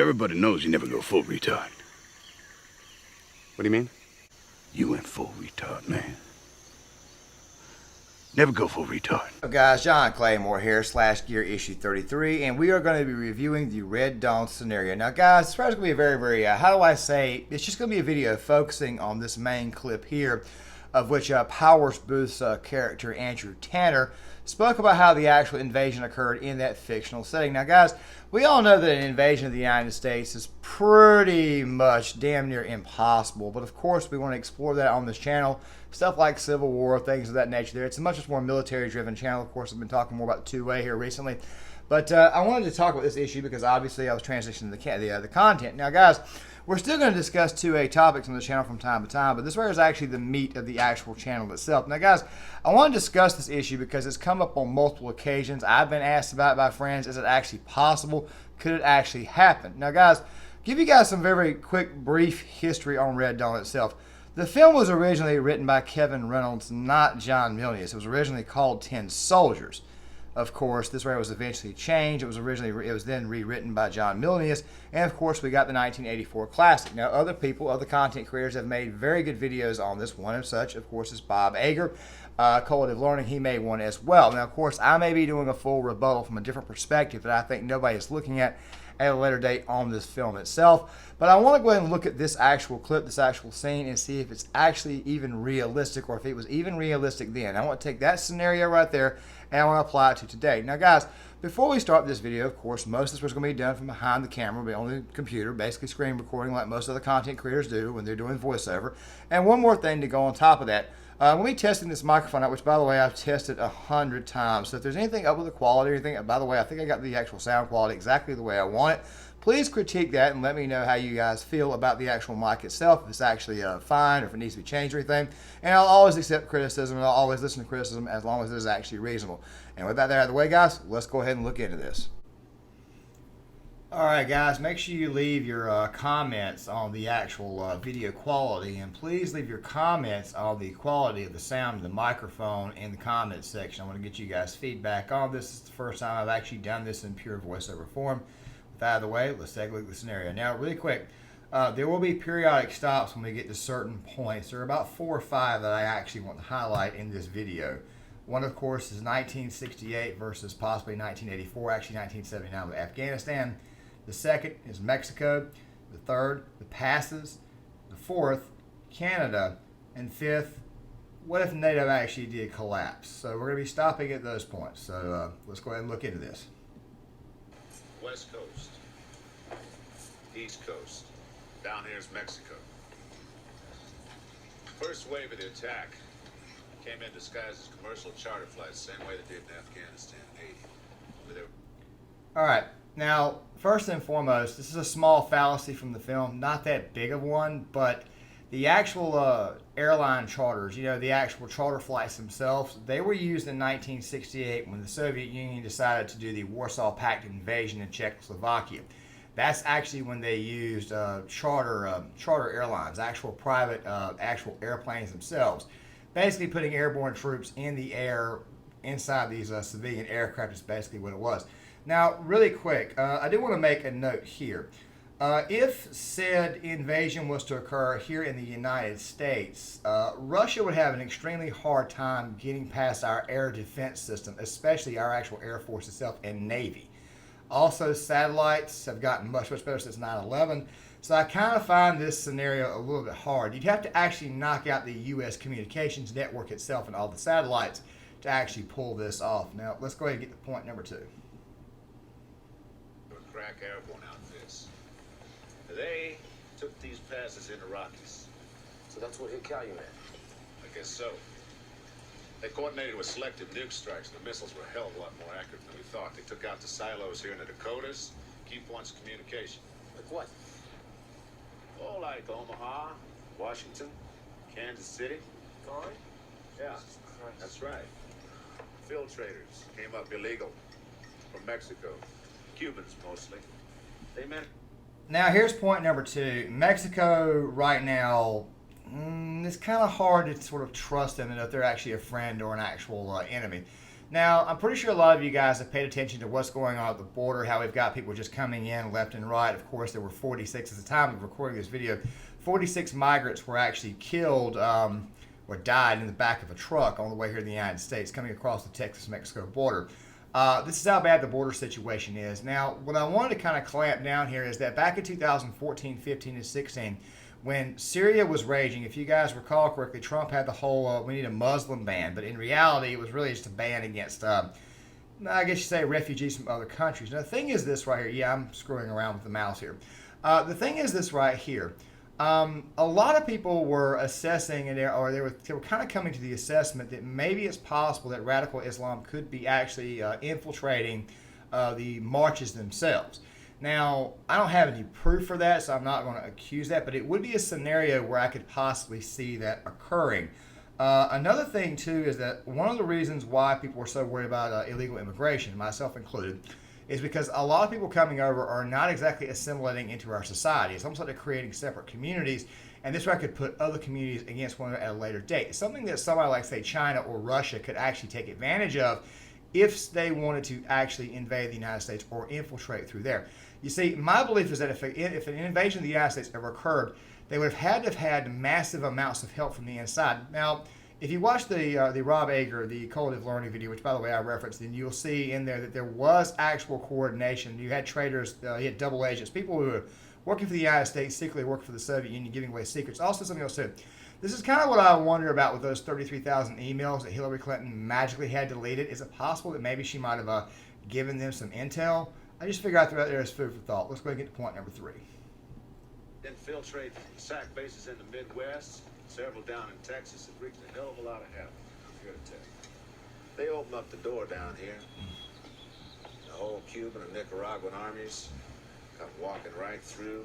Everybody knows you never go full retard. What do you mean? You went full retard, man. Never go full retard. Hello guys, John Claymore here, /Gear issue 33, and we are going to be reviewing the Red Dawn scenario. Now guys, this is going to be a very, how do I say, it's just going to be a video focusing on this main clip here, of which Powers Booth's character, Andrew Tanner, spoke about how the actual invasion occurred in that fictional setting. Now guys, we all know that an invasion of the United States is pretty much damn near impossible, but of course we want to explore that on this channel. Stuff like Civil War, things of that nature there. It's a much more military-driven channel. Of course, I've been talking more about two-way here recently. But I wanted to talk about this issue because obviously I was transitioning the content. Now guys, we're still going to discuss two-way topics on the channel from time to time, but this right here is actually the meat of the actual channel itself. Now guys, I want to discuss this issue because it's come up on multiple occasions. I've been asked about it by friends. Is it actually possible? Could it actually happen? Now guys, give you guys some very quick, brief history on Red Dawn itself. The film was originally written by Kevin Reynolds, not John Milius. It was originally called 10 Soldiers. Of course, this way was eventually changed. It was then rewritten by John Milius, and of course we got the 1984 classic. Now other people, other content creators have made very good videos on this. One of such, of course, is Bob Ager. Collative Learning, he made one as well. Now of course I may be doing a full rebuttal from a different perspective that I think nobody is looking at a later date on this film itself. But I want to go ahead and look at this actual clip, this actual scene, and see if it's actually even realistic, or if it was even realistic then. I want to take that scenario right there and I want to apply it to today. Now guys, before we start this video, of course, most of this was going to be done from behind the camera, but on the computer, basically screen recording like most other content creators do when they're doing voiceover. And one more thing to go on top of that. We'll be testing this microphone out, which, by the way, I've tested 100 times. So if there's anything up with the quality or anything, by the way, I think I got the actual sound quality exactly the way I want it. Please critique that and let me know how you guys feel about the actual mic itself, if it's actually fine or if it needs to be changed or anything. And I'll always accept criticism and I'll always listen to criticism as long as it is actually reasonable. And with that there out of the way, guys, let's go ahead and look into this. Alright guys, make sure you leave your comments on the actual video quality, and please leave your comments on the quality of the sound of the microphone in the comments section. I want to get you guys feedback on this. This is the first time I've actually done this in pure voiceover form. With that out of the way, let's take a look at the scenario. Now really quick, there will be periodic stops when we get to certain points. There are about 4 or 5 that I actually want to highlight in this video. One, of course, is 1968 versus possibly 1984, actually 1979 with Afghanistan. The second is Mexico. The third, the passes. The fourth, Canada. And fifth, what if NATO actually did collapse? So we're going to be stopping at those points. So let's go ahead and look into this. West Coast, East Coast, down here is Mexico. First wave of the attack came in disguised as commercial charter flights, same way they did in Afghanistan in '80. All right. Now, first and foremost, this is a small fallacy from the film, not that big of one, but the actual airline charters, you know, the actual charter flights themselves, they were used in 1968 when the Soviet Union decided to do the Warsaw Pact invasion in Czechoslovakia. That's actually when they used charter airlines, actual private, actual airplanes themselves, basically putting airborne troops in the air inside these civilian aircraft is basically what it was. Now, really quick, I do want to make a note here. If said invasion was to occur here in the United States, Russia would have an extremely hard time getting past our air defense system, especially our actual Air Force itself and Navy. Also, satellites have gotten much better since 9/11, so I kind of find this scenario a little bit hard. You'd have to actually knock out the U.S. communications network itself and all the satellites to actually pull this off. Now, let's go ahead and get to point number 2. Crack airborne outfits. They took these passes into Rockies. So that's what hit Calumet. I guess so. They coordinated with selective nuke strikes. The missiles were a hell of a lot more accurate than we thought. They took out the silos here in the Dakotas, key points of communication. Like what? Oh, like Omaha, Washington, Kansas City. Gone? Yeah, Jesus Christ. that's right. Filtrators came up illegal from Mexico. Cubans mostly. They meant. Now here's point number 2. Mexico right now, it's kind of hard to sort of trust them and if they're actually a friend or an actual enemy. Now, I'm pretty sure a lot of you guys have paid attention to what's going on at the border, how we've got people just coming in left and right. Of course, there were 46 at the time of recording this video. 46 migrants were actually killed or died in the back of a truck on the way here to the United States coming across the Texas-Mexico border. This is how bad the border situation is. Now, what I wanted to kind of clamp down here is that back in 2014, 15, and 16, when Syria was raging, if you guys recall correctly, Trump had the whole, we need a Muslim ban, but in reality, it was really just a ban against, I guess you say, refugees from other countries. Now, the thing is this right here. Yeah, I'm screwing around with the mouse here. The thing is this right here. A lot of people were assessing, or they were kind of coming to the assessment that maybe it's possible that radical Islam could be actually infiltrating the marches themselves. Now, I don't have any proof for that, so I'm not going to accuse that, but it would be a scenario where I could possibly see that occurring. Another thing, too, is that one of the reasons why people were so worried about illegal immigration, myself included, is because a lot of people coming over are not exactly assimilating into our society. It's almost like they're creating separate communities, and this way I could put other communities against one another at a later date. It's something that somebody like, say, China or Russia could actually take advantage of if they wanted to actually invade the United States or infiltrate through there. You see, my belief is that if an invasion of the United States ever occurred, they would have had massive amounts of help from the inside. Now, if you watch the Rob Ager, the Collative Learning video, which, by the way, I referenced, then you'll see in there that there was actual coordination. You had traitors, you had double agents, people who were working for the United States, secretly working for the Soviet Union, giving away secrets. Also, something else, too. This is kind of what I wonder about with those 33,000 emails that Hillary Clinton magically had deleted. Is it possible that maybe she might have given them some intel? I just figured out there as food for thought. Let's go ahead and get to point number 3. Infiltrate SAC bases in the Midwest, several down in Texas, have wreaked a hell of a lot of havoc. I'm here to tell you. They open up the door down here. The whole Cuban and Nicaraguan armies come walking right through,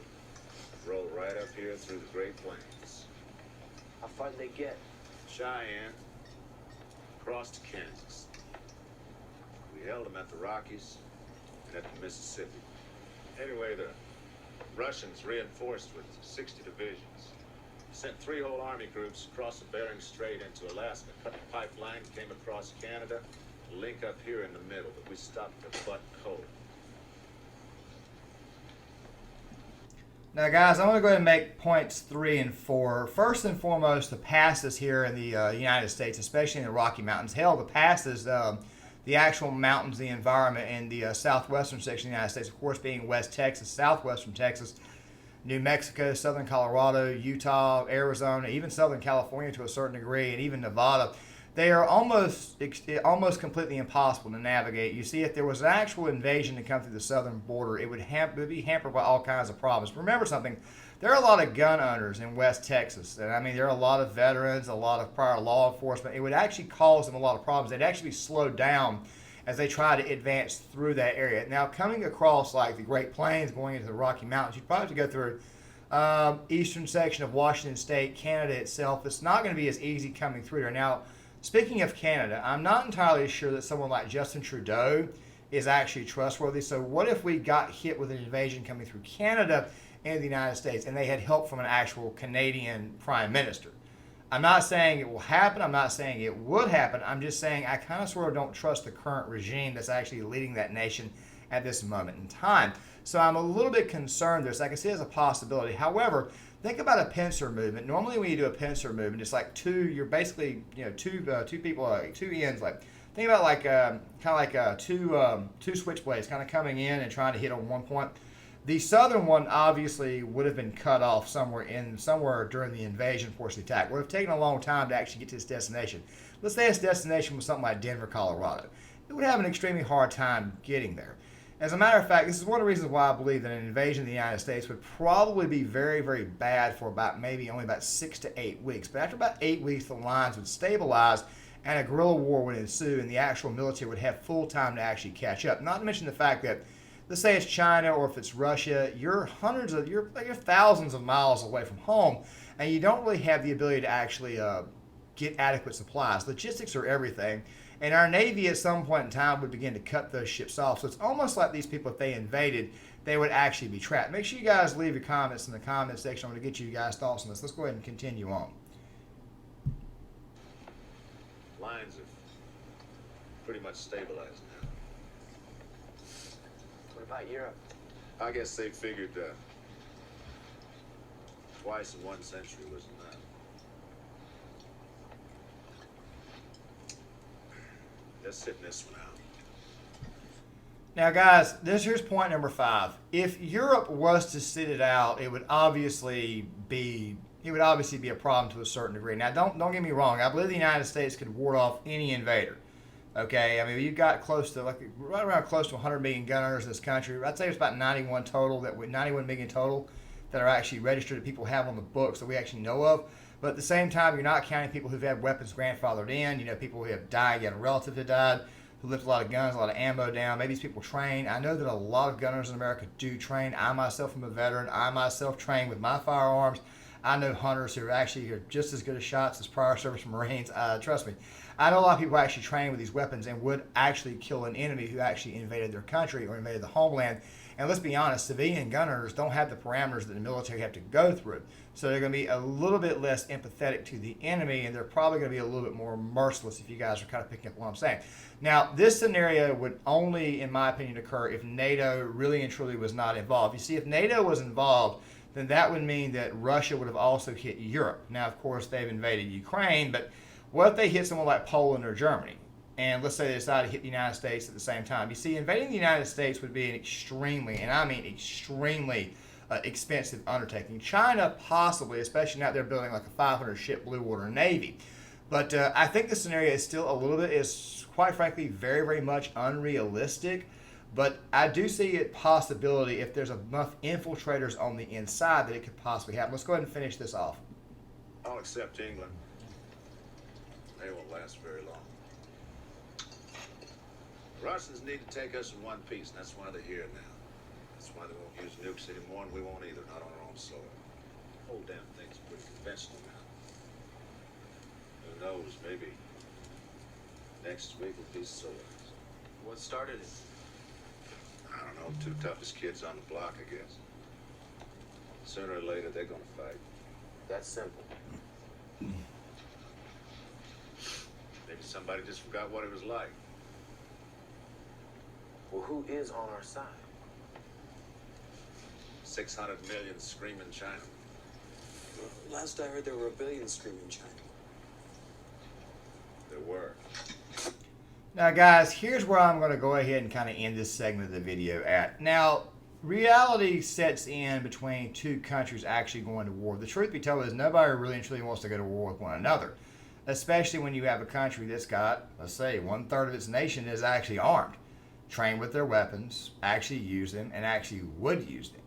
roll right up here through the Great Plains. How far did they get? Cheyenne, across to Kansas. We held them at the Rockies and at the Mississippi. Anyway, the Russians reinforced with 60 divisions. Sent 3 whole army groups across the Bering Strait into Alaska, cut the pipeline, came across Canada, link up here in the middle, but we stopped the butt cold. Now, guys, I'm going to go ahead and make points 3 and 4. First and foremost, the passes here in the United States, especially in the Rocky Mountains. Hell, the passes, the actual mountains, the environment in the southwestern section of the United States, of course, being West Texas, southwestern Texas, New Mexico, southern Colorado, Utah, Arizona, even southern California to a certain degree, and even Nevada, they are almost completely impossible to navigate. You see, if there was an actual invasion to come through the southern border, it would be hampered by all kinds of problems. Remember something, there are a lot of gun owners in West Texas, and I mean, there are a lot of veterans, a lot of prior law enforcement. It would actually cause them a lot of problems. They'd actually be slowed down as they try to advance through that area. Now, coming across like the Great Plains, going into the Rocky Mountains, you'd probably have to go through eastern section of Washington State, Canada itself. It's not going to be as easy coming through there. Now, speaking of Canada, I'm not entirely sure that someone like Justin Trudeau is actually trustworthy. So what if we got hit with an invasion coming through Canada and the United States, and they had help from an actual Canadian prime minister? I'm not saying it will happen. I'm not saying it would happen. I'm just saying I kind of sort of don't trust the current regime that's actually leading that nation at this moment in time. So I'm a little bit concerned there. So I can see it as a possibility. However, think about a pincer movement. Normally when you do a pincer movement, it's like you're basically, two people, two ends. Like, think about like, kind of like two switchblades kind of coming in and trying to hit on one point. The southern one obviously would have been cut off somewhere during the invasion portion of the attack. It would have taken a long time to actually get to its destination. Let's say its destination was something like Denver, Colorado. It would have an extremely hard time getting there. As a matter of fact, this is one of the reasons why I believe that an invasion of the United States would probably be very, very bad for only about 6 to 8 weeks. But after about 8 weeks, the lines would stabilize and a guerrilla war would ensue, and the actual military would have full time to actually catch up. Not to mention the fact that, let's say it's China or if it's Russia, you're thousands of miles away from home, and you don't really have the ability to actually get adequate supplies. Logistics are everything, and our Navy at some point in time would begin to cut those ships off. So it's almost like these people, if they invaded, they would actually be trapped. Make sure you guys leave your comments in the comment section. I'm going to get you guys' thoughts on this. Let's go ahead and continue on. Lines of pretty much stabilized now. What about Europe? I guess they figured twice in 1 century was enough. Let's sit this one out. Now, guys, here's point number 5. If Europe was to sit it out, it would obviously be a problem to a certain degree. Now, don't get me wrong. I believe the United States could ward off any invader. Okay, I mean, you've got right around close to 100 million gunners in this country. I'd say it's about 91 million total that are actually registered that people have on the books that we actually know of. But at the same time, you're not counting people who've had weapons grandfathered in. You know, people who have died, you had a relative that died, who left a lot of guns, a lot of ammo down. Maybe these people train. I know that a lot of gunners in America do train. I myself am a veteran. I myself train with my firearms. I know hunters who are just as good as shots as prior service Marines. Trust me. I know a lot of people actually train with these weapons and would actually kill an enemy who actually invaded their country or invaded the homeland. And let's be honest, civilian gunners don't have the parameters that the military have to go through. So they're going to be a little bit less empathetic to the enemy, and they're probably going to be a little bit more merciless, if you guys are kind of picking up what I'm saying. Now, this scenario would only, in my opinion, occur if NATO really and truly was not involved. You see, if NATO was involved, then that would mean that Russia would have also hit Europe. Now, of course, they've invaded Ukraine, but what if they hit someone like Poland or Germany? And let's say they decide to hit the United States at the same time. You see, invading the United States would be an extremely, and I mean extremely, expensive undertaking. China possibly, especially now they're building like a 500-ship blue water navy. But I think the scenario is still quite frankly, very, very much unrealistic. But I do see a possibility if there's enough infiltrators on the inside that it could possibly happen. Let's go ahead and finish this off. I'll accept England. They won't last very long. The Russians need to take us in one piece, and that's why they're here now. That's why they won't use nukes anymore, and we won't either, not on our own soil. The whole damn thing's pretty conventional now. Who knows, maybe next week will be swords. What started it? I don't know, 2 toughest kids on the block, I guess. Sooner or later, they're gonna fight. That's simple. Maybe somebody just forgot what it was like. Well, who is on our side? 600 million screaming China. Last I heard, there were 1 billion screaming China. There were. Now, guys, here's where I'm going to go ahead and kind of end this segment of the video at. Now, reality sets in between 2 countries actually going to war. The truth be told is nobody really and truly wants to go to war with one another, especially when you have a country that's got, let's say, 1/3 of its nation is actually armed, trained with their weapons, actually use them, and actually would use them.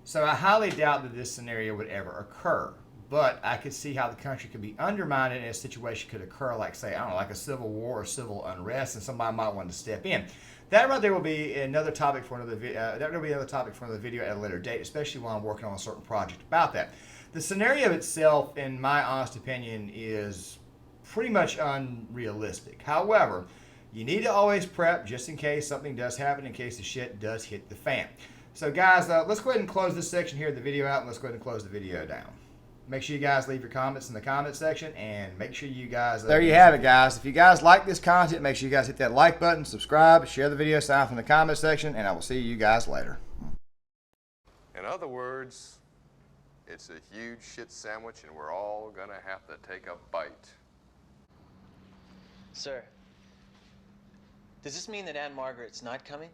So I highly doubt that this scenario would ever occur. But I could see how the country could be undermined and a situation could occur, like, say, I don't know, like a civil war or civil unrest, and somebody might want to step in. That right there will be another topic for another video. At a later date, especially while I'm working on a certain project about that. The scenario itself, in my honest opinion, is pretty much unrealistic. However, you need to always prep just in case something does happen, in case the shit does hit the fan. So, guys, let's go ahead and close this section here of the video out, and let's go ahead and close the video down. Make sure you guys leave your comments in the comment section, and make sure you guys... There you have it, guys. If you guys like this content, make sure you guys hit that like button, subscribe, share the video, sign up in the comment section, and I will see you guys later. In other words, it's a huge shit sandwich, and we're all gonna have to take a bite. Sir, does this mean that Aunt Margaret's not coming?